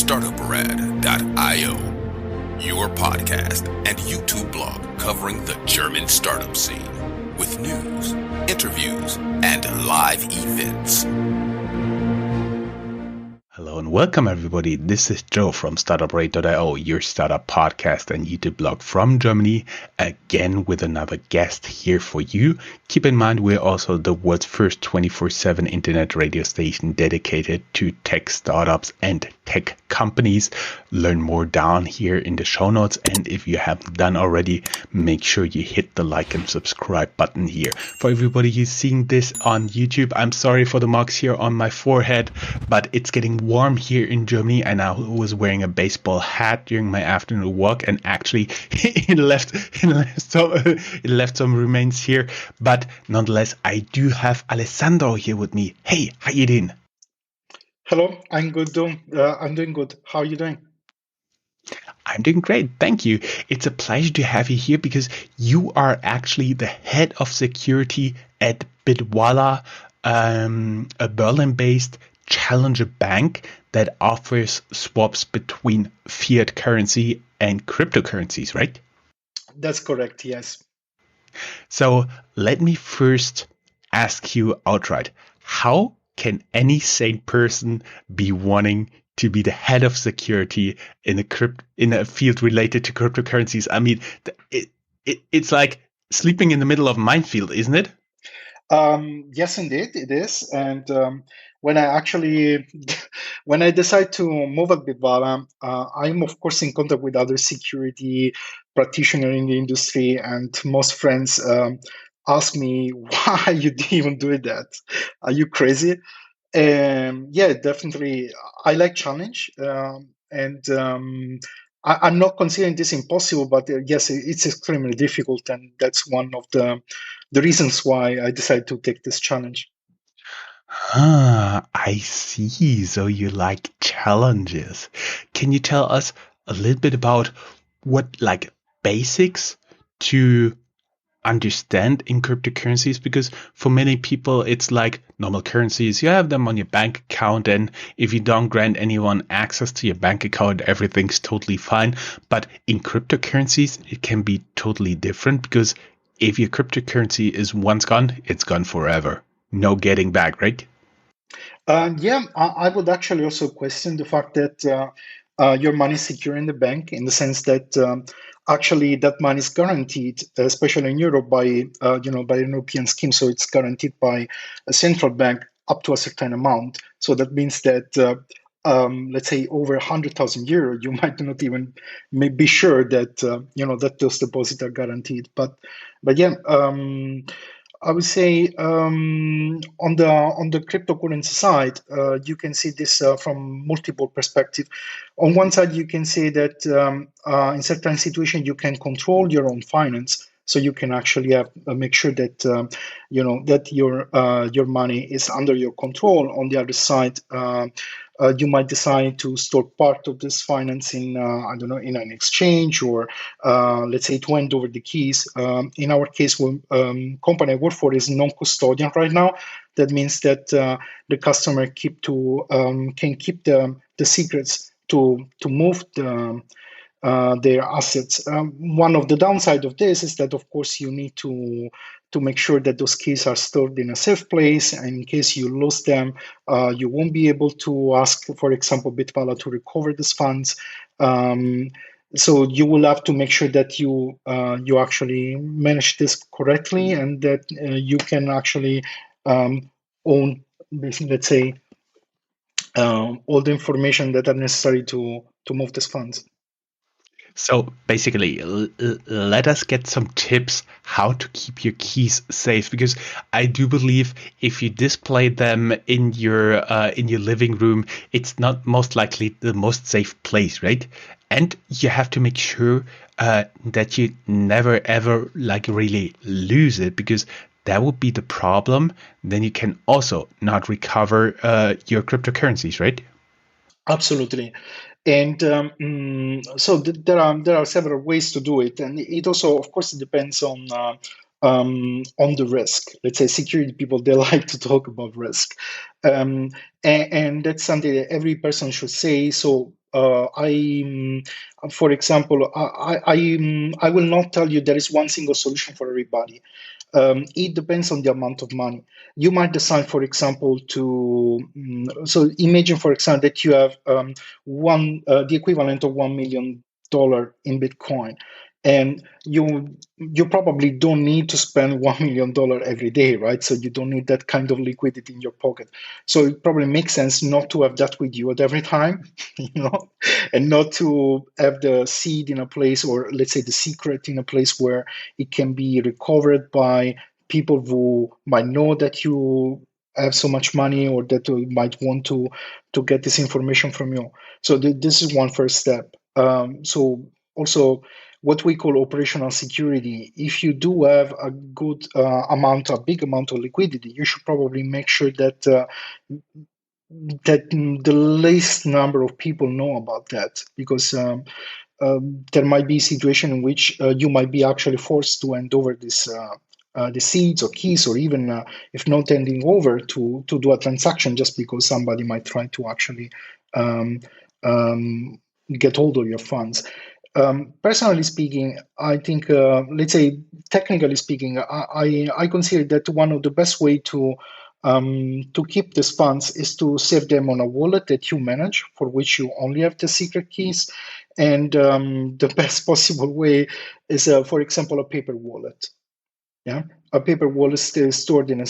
Startuprad.io, your podcast and YouTube blog covering the German startup scene with news, interviews, and live events. Hello and welcome everybody. This is Joe from Startuprad.io, your startup podcast and YouTube blog from Germany, again with another guest here for you. Keep in mind we're also the world's first 24/7 internet radio station dedicated to tech startups and tech companies. Learn more down here in the show notes, and if you haven't done already, make sure you hit the like and subscribe button here. For everybody who's seeing this on YouTube, I'm sorry for the marks here on my forehead, but it's getting warm here in Germany, and I was wearing a baseball hat during my afternoon walk, and actually it left some remains here. But nonetheless, I do have Alessandro here with me. Hey, how you doing? Hello, I'm good. I'm doing good. How are you doing? I'm doing great, thank you. It's a pleasure to have you here because you are actually the head of security at Bitwala, a Berlin-based challenger bank that offers swaps between fiat currency and cryptocurrencies, right? That's correct, yes. So let me first ask you outright, how can any sane person be wanting to be the head of security in a field related to cryptocurrencies? I mean, it's like sleeping in the middle of a minefield, isn't it? Yes, indeed, it is. And when I decide to move at Bitwala, I'm of course in contact with other security practitioners in the industry, and most friends ask me, "Why you even do that? Are you crazy?" Yeah, definitely. I like challenge, and I'm not considering this impossible, but yes, it's extremely difficult, and that's one of the reasons why I decided to take this challenge. Ah, I see. So you like challenges. Can you tell us a little bit about what like basics to understand in cryptocurrencies? Because for many people it's like normal currencies, you have them on your bank account, and if you don't grant anyone access to your bank account, everything's totally fine. But in cryptocurrencies it can be totally different, because if your cryptocurrency is once gone, it's gone forever, no getting back, right? Yeah, I would actually also question the fact that your money is secure in the bank, in the sense that actually that money is guaranteed, especially in Europe, by by an European scheme. So it's guaranteed by a central bank up to a certain amount. So that means that let's say over 100,000 euro, you might not even be sure that that those deposits are guaranteed. But yeah. I would say on the cryptocurrency side, you can see this from multiple perspectives. On one side, you can say that in certain situations you can control your own finance, so you can actually make sure that that your money is under your control. On the other side, you might decide to store part of this finance in I don't know, in an exchange, or let's say to hand over the keys. In our case, company I work for is non-custodian right now. That means that the customer can keep the secrets to move their assets. One of the downside of this is that, of course, you need to make sure that those keys are stored in a safe place, and in case you lose them, you won't be able to ask, for example, Bitwala to recover these funds. So you will have to make sure that you actually manage this correctly, and that you can actually own, basically, let's say, all the information that are necessary to move these funds. So basically, let us get some tips how to keep your keys safe, because I do believe if you display them in your living room, it's not most likely the most safe place, right? And you have to make sure that you never ever like really lose it, because that would be the problem. Then you can also not recover your cryptocurrencies, right? Absolutely. And so there are several ways to do it, and it also, of course, it depends on the risk. Let's say security people, they like to talk about risk, and that's something that every person should say. So For example, I will not tell you there is one single solution for everybody. It depends on the amount of money. You might decide, for example, so imagine, for example, that you have the equivalent of $1 million in Bitcoin, and you probably don't need to spend $1 million every day, right? So you don't need that kind of liquidity in your pocket. So it probably makes sense not to have that with you at every time, and not to have the seed in a place, or let's say the secret in a place where it can be recovered by people who might know that you have so much money, or that you might want to get this information from you. So this is one first step. So also what we call operational security. If you do have a big amount of liquidity, you should probably make sure that the least number of people know about that, because there might be a situation in which you might be actually forced to hand over the seeds or keys, or even if not handing over, to do a transaction, just because somebody might try to actually um, um, get hold of your funds. Personally speaking, I think, let's say, technically speaking, I consider that one of the best way to keep these funds is to save them on a wallet that you manage, for which you only have the secret keys. And the best possible way is, for example, a paper wallet. Yeah, a paper wallet is stored in a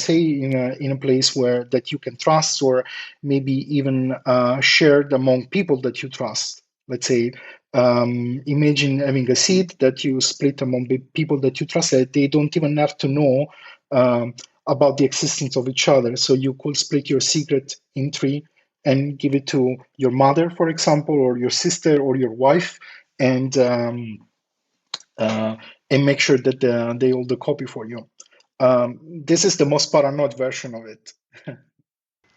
place where that you can trust, or maybe even shared among people that you trust. Let's say, imagine having a seed that you split among people that you trust, that they don't even have to know um, about the existence of each other. So you could split your secret in three and give it to your mother, for example, or your sister, or your wife, and uh, and make sure that they hold the copy for you. This is the most paranoid version of it.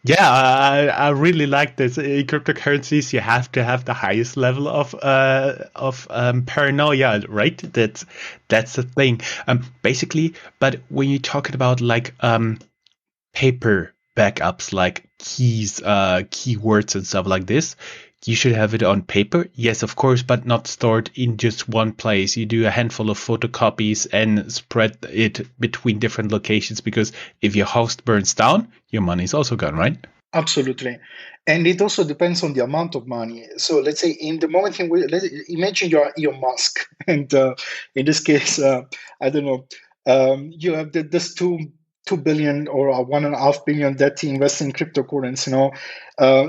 Yeah, I really like this. In cryptocurrencies, you have to have the highest level of paranoia, right? That's the thing. Basically, but when you're talking about like paper backups, like keys, keywords, and stuff like this, you should have it on paper, yes, of course, but not stored in just one place. You do a handful of photocopies and spread it between different locations, because if your host burns down, your money is also gone, right? Absolutely. And it also depends on the amount of money. So let's say, in the moment in which, imagine you're Elon Musk, and in this case, I don't know, you have this 2 billion or 1.5 billion that he invests in cryptocurrency.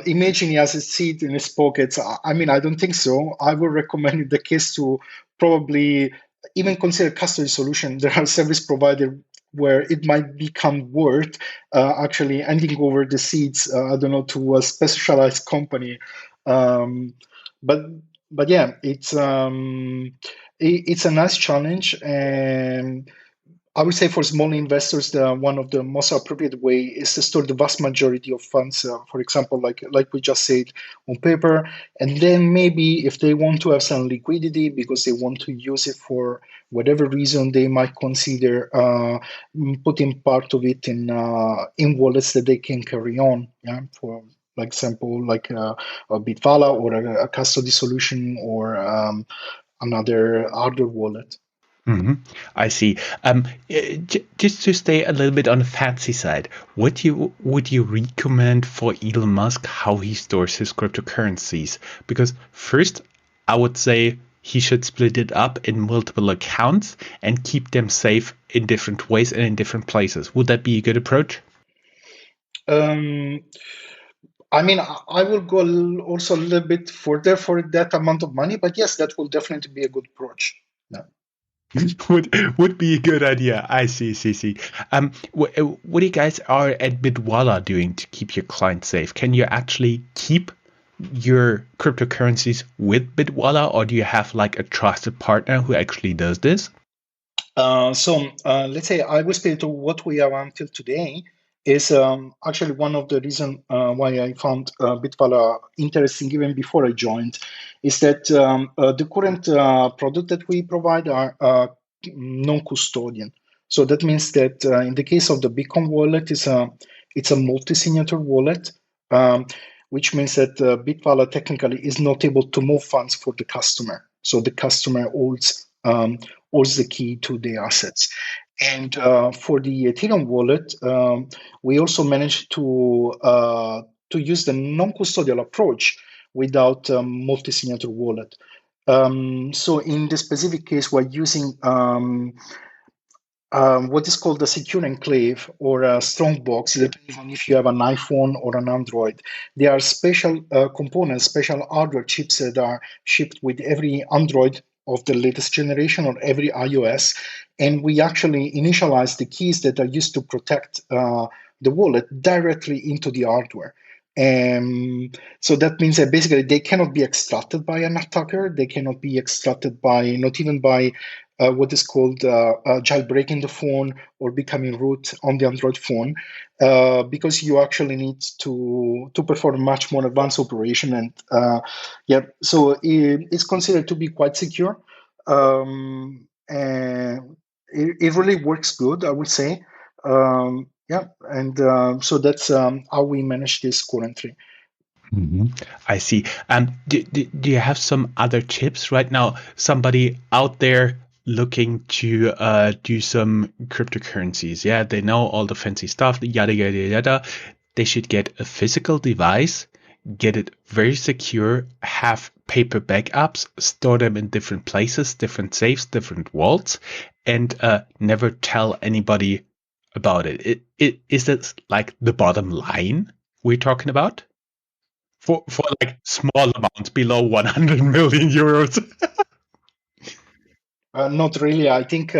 Imagine he has a seed in his pockets. I mean, I don't think so. I would recommend, in the case, to probably even consider custody solution. There are service providers where it might become worth actually handing over the seeds, I don't know, to a specialized company. Um, but yeah, it's a nice challenge, and I would say for small investors, one of the most appropriate way is to store the vast majority of funds, for example, like we just said, on paper, and then maybe if they want to have some liquidity because they want to use it for whatever reason, they might consider putting part of it in wallets that they can carry on. Yeah, for like example, like a Bitvala, or a custody solution, or another hardware wallet. hmm I see. Just to stay a little bit on the fancy side, would you recommend for Elon Musk how he stores his cryptocurrencies? Because first, I would say he should split it up in multiple accounts and keep them safe in different ways and in different places. Would that be a good approach? Um, I mean, I will go also a little bit further for that amount of money, but yes, that will definitely be a good approach. Yeah. would be a good idea. I see. What you guys are at Bitwala doing to keep your clients safe? Can you actually keep your cryptocurrencies with Bitwala, or do you have like a trusted partner who actually does this? So let's say I will speak to what we are until today is actually one of the reasons why I found Bitvala interesting even before I joined, is that the current product that we provide are non-custodian. So that means that in the case of the Bitcoin wallet, it's a multi-signature wallet. Um, which means that Bitvala technically is not able to move funds for the customer. So the customer holds the key to the assets. And for the Ethereum wallet, we also managed to use the non-custodial approach without multi-signature wallet. So in the specific case, we're using what is called a secure enclave or a strong box, depending on if you have an iPhone or an Android. There are special components, special hardware chips that are shipped with every Android of the latest generation or every iOS. And we actually initialize the keys that are used to protect the wallet directly into the hardware. So that means that basically they cannot be extracted by an attacker. They cannot be extracted not even by what is called jailbreaking the phone or becoming root on the Android phone, because you actually need to perform much more advanced operation. And so it's considered to be quite secure. And it really works good, I would say. So that's how we manage this currently. I see. Do you have some other tips right now? Somebody out there looking to do some cryptocurrencies. Yeah, they know all the fancy stuff, yada, yada, yada. They should get a physical device, get it very secure, have paper backups, store them in different places, different safes, different vaults, and never tell anybody about it. Is that like the bottom line we're talking about? For like small amounts below 100 million euros. Not really. I think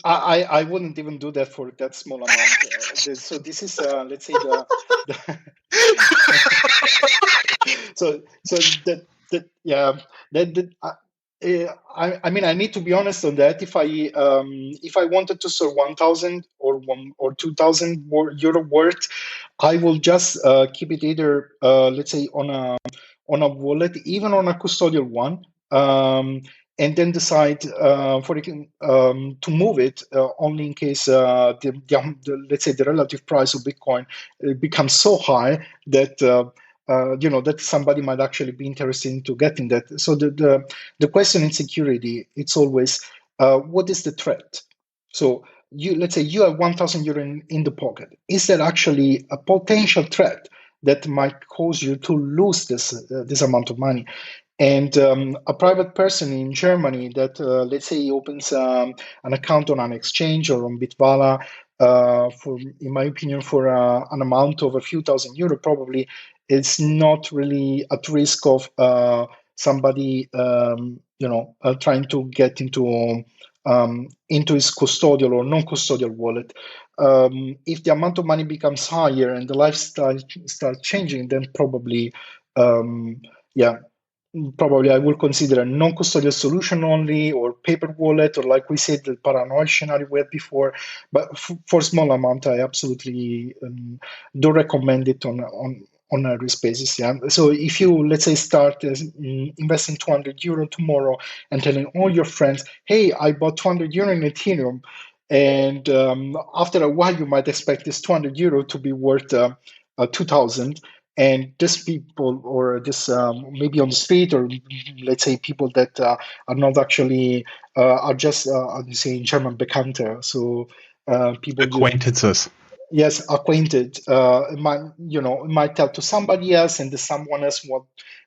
I wouldn't even do that for that small amount. So this is let's say the so that yeah I mean, I need to be honest on that. If I wanted to sell 1,000 or 2,000 euro worth, I will just keep it either let's say on a wallet, even on a custodial one, and then decide to move it only in case let's say the relative price of Bitcoin becomes so high that that somebody might actually be interested into getting that. So the question in security, it's always what is the threat? So let's say you have 1,000 euro in the pocket. Is there actually a potential threat that might cause you to lose this amount of money? And a private person in Germany that, let's say, he opens an account on an exchange or on Bitvala, in my opinion, for an amount of a few thousand euro, probably is not really at risk of somebody, trying to get into his custodial or non-custodial wallet. If the amount of money becomes higher and the lifestyle starts changing, then probably, probably I will consider a non-custodial solution only, or paper wallet, or like we said, the paranoid scenario we had before. But for small amount, I absolutely don't recommend it on a risk basis. Yeah. So if you, let's say, start investing 200 euro tomorrow and telling all your friends, hey, I bought 200 euro in Ethereum, and after a while you might expect this 200 euro to be worth 2,000. And these people, or this maybe on the street, or let's say people that are not actually are just how do you say in German, Bekannte, so people Acquaintances. Yes, acquainted. It might tell to somebody else, and the someone else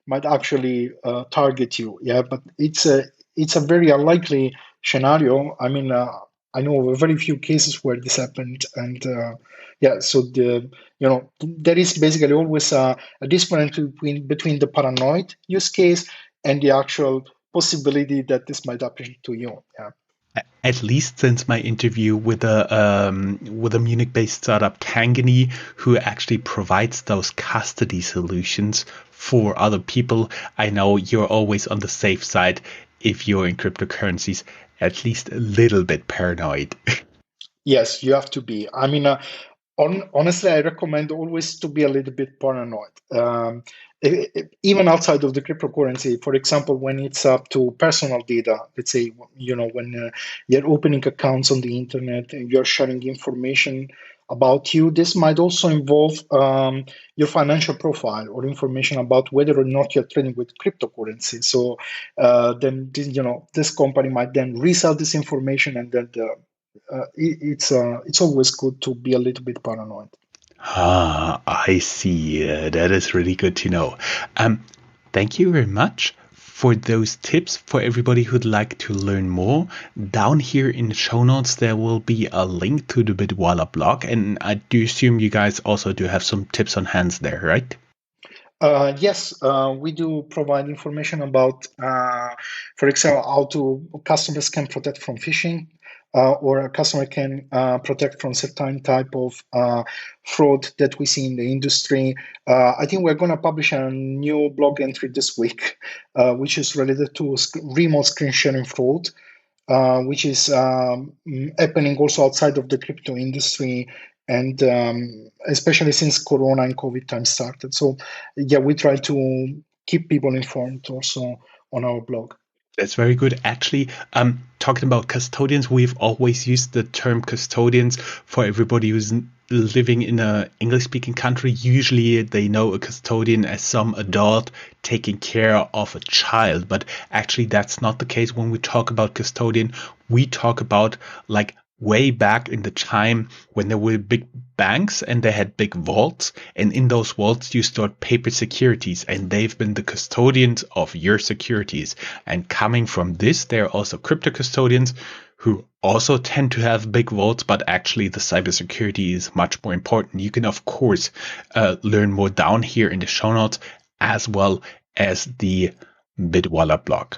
might actually target you. Yeah, but it's a very unlikely scenario. I mean, I know of very few cases where this happened, and so there is basically always a difference between the paranoid use case and the actual possibility that this might happen to you. Yeah. At least since my interview with a Munich-based startup, Tangany, who actually provides those custody solutions for other people, I know you're always on the safe side if you're in cryptocurrencies, at least a little bit paranoid. Yes, you have to be. I mean, honestly, I recommend always to be a little bit paranoid. Even outside of the cryptocurrency, for example, when it's up to personal data, let's say, when you're opening accounts on the internet and you're sharing information about you. This might also involve your financial profile or information about whether or not you're trading with cryptocurrency. So then this company might then resell this information, and then it's always good to be a little bit paranoid. I see. That is really good to know. Thank you very much for those tips. For everybody who'd like to learn more, down here in the show notes there will be a link to the Bitwala blog, and I do assume you guys also do have some tips on hands there, right? Yes, we do provide information about, for example, how customers can protect from phishing, or a customer can protect from certain type of fraud that we see in the industry. I think we're going to publish a new blog entry this week, which is related to remote screen sharing fraud, which is happening also outside of the crypto industry, and especially since Corona and COVID time started. So yeah, we try to keep people informed also on our blog. That's very good. Actually, talking about custodians, we've always used the term custodians for everybody who's living in an English-speaking country. Usually they know a custodian as some adult taking care of a child, but actually that's not the case. When we talk about custodian, we talk about like way back in the time when there were big banks and they had big vaults, and in those vaults you stored paper securities, and they've been the custodians of your securities. And coming from this, there are also crypto custodians who also tend to have big vaults, but actually the cybersecurity is much more important. You can of course learn more down here in the show notes, as well as the Bitwala blog.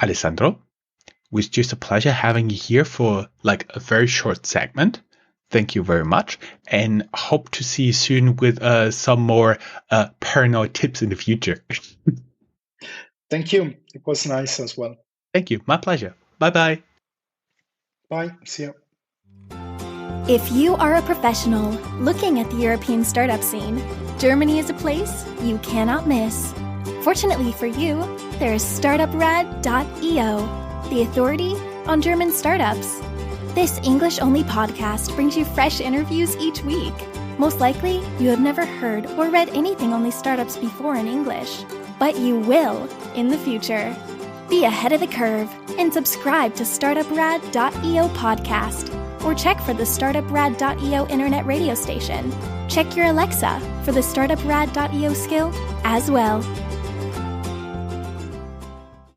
Alessandro, it was just a pleasure having you here for like a very short segment. Thank you very much, and hope to see you soon with some more paranoid tips in the future. Thank you. It was nice as well. Thank you. My pleasure. Bye-bye. Bye. See you. If you are a professional looking at the European startup scene, Germany is a place you cannot miss. Fortunately for you, there is Startuprad.io, the authority on German startups. This English-only podcast brings you fresh interviews each week. Most likely, you have never heard or read anything on these startups before in English, but you will in the future. Be ahead of the curve and subscribe to Startuprad.io podcast, or check for the Startuprad.io internet radio station. Check your Alexa for the Startuprad.io skill as well.